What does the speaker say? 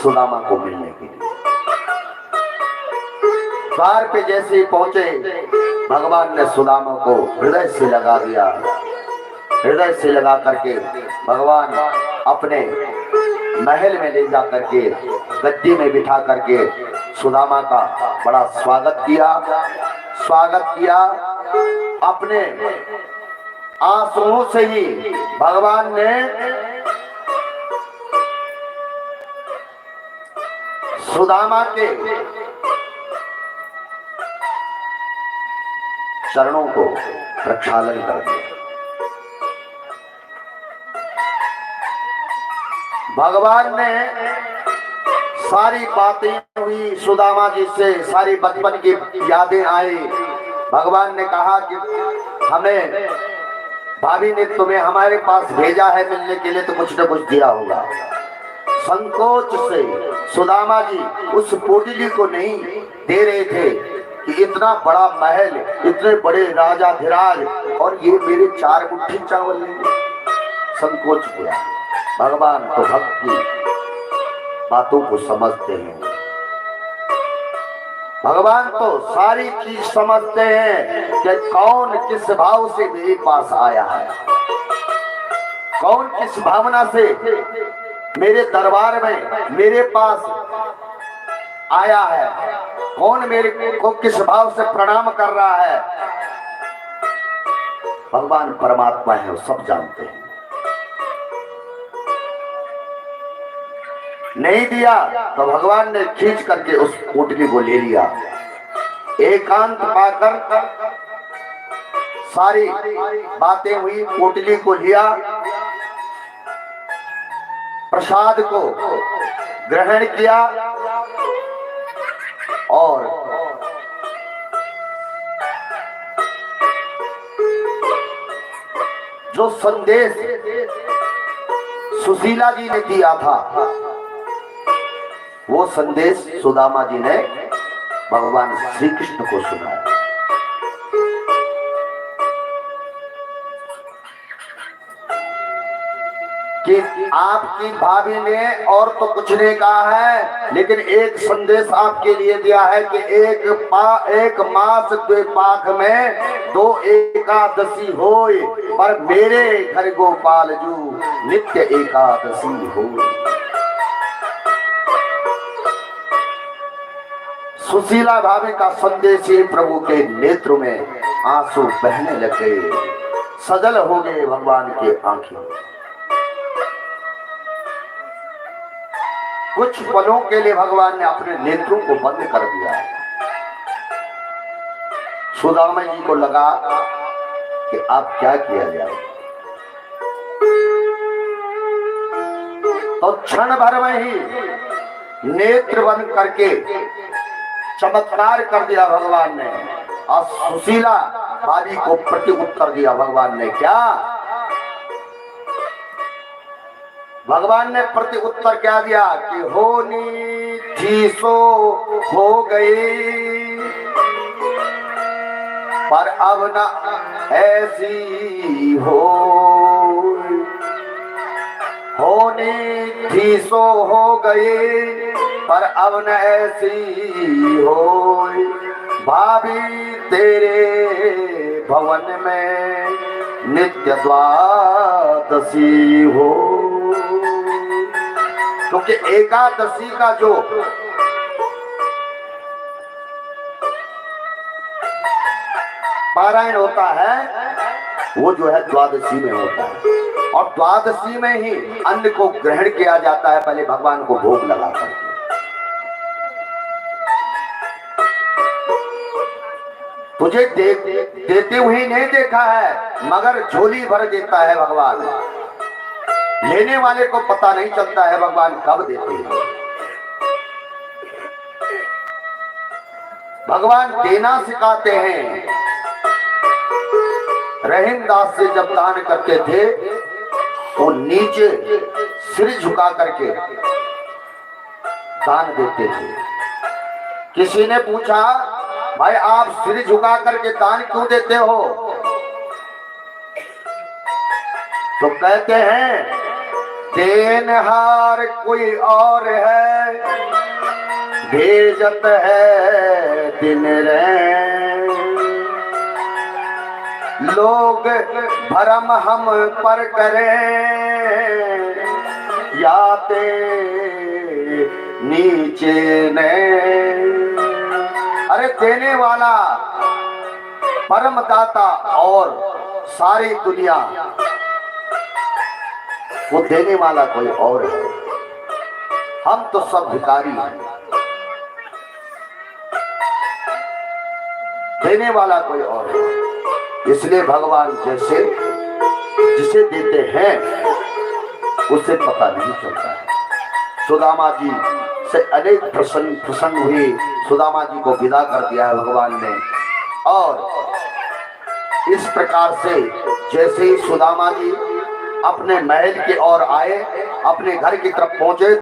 सुदामा को मिलने के लिए। द्वार पे जैसे ही पहुंचे, भगवान ने सुदामा को हृदय से लगा दिया। हृदय से लगा करके भगवान अपने महल में ले जा करके गद्दी में बिठा करके सुदामा का बड़ा स्वागत किया। अपने आंसुओं से ही भगवान ने सुदामा के चरणों को प्रक्षालन कर दिया। भगवान ने सारी बातें हुई सुदामा जी से, सारी बचपन की यादें आई। भगवान ने कहा कि हमें भाभी ने तुम्हें हमारे पास भेजा है मिलने के लिए, तो कुछ न कुछ दिया होगा। संकोच से सुदामा जी उस पोटली को नहीं दे रहे थे कि इतना बड़ा महल, इतने बड़े राजा धीराज, और ये मेरे 4 मुट्ठी चावल लेंगे। संकोच किया। भगवान तो भक्त की बातों को समझते हैं। भगवान तो सारी चीज समझते हैं कि कौन किस भाव से मेरे पास आया है, कौन किस भावना से मेरे दरबार में मेरे पास आया है, कौन मेरे को किस भाव से प्रणाम कर रहा है। भगवान परमात्मा है, वो सब जानते हैं। नहीं दिया तो भगवान ने खींच करके उस पोटली को ले लिया। एकांत पाकर सारी बातें हुई, पोटली को लिया, प्रसाद को ग्रहण किया और जो संदेश सुशीला जी ने दिया था, वो संदेश सुदामा जी ने भगवान श्री कृष्ण को सुनाया। कि आपकी भाभी ने और तो कुछ नहीं कहा है, लेकिन एक संदेश आपके लिए दिया है कि एक मास द्विपाख में 2 एकादशी होए, पर मेरे घर गोपाल जू नित्य एकादशी हो। सुशीला भाभी का संदेश ही प्रभु के नेत्र में आंसू बहने लगे, सजल हो गए भगवान के आंखें। कुछ पलों के लिए भगवान ने अपने नेत्रों को बंद कर दिया। सुदामा जी को लगा कि अब क्या किया जाए, तो क्षण भर में ही नेत्र बंद करके चमत्कार कर दिया भगवान ने, और सुशीला भाभी को प्रत्युत्तर दिया भगवान ने। क्या भगवान ने प्रत्युत्तर क्या दिया कि होनी थी सो हो गई, पर अब न ऐसी हो। होनी थी सो हो गई, पर अब न ऐसी हो। भाभी तेरे भवन में नित्य द्वादशी हो। क्योंकि एकादशी का जो पारायण होता है, वो जो है द्वादशी में होता है, और द्वादशी में ही अन्न को ग्रहण किया जाता है, पहले भगवान को भोग लगा करके। तुझे देते हुए नहीं देखा है, मगर झोली भर देता है भगवान। लेने वाले को पता नहीं चलता है भगवान कब देते हैं। भगवान देना सिखाते हैं। रहीमदास से जब दान करते थे तो नीचे सिर झुका करके दान देते थे। किसी ने पूछा, भाई आप सिर झुका करके दान क्यों देते हो? तो कहते हैं, देनहार कोई और है, भेजत है दिन रैन। लोग भरम हम पर करें, याते नीचे ने। अरे देने वाला परम दाता और सारी दुनिया, वो देने वाला कोई और है, हम तो सब भिखारी हैं। देने वाला कोई और है, इसलिए भगवान जैसे जिसे देते हैं उसे पता नहीं चलता है। सुदामा जी से अनेक प्रसंग हुए, सुदामा जी को विदा कर दिया है भगवान ने। और इस प्रकार से जैसे ही सुदामा जी अपने महल की ओर आए, अपने घर की तरफ पहुंचे,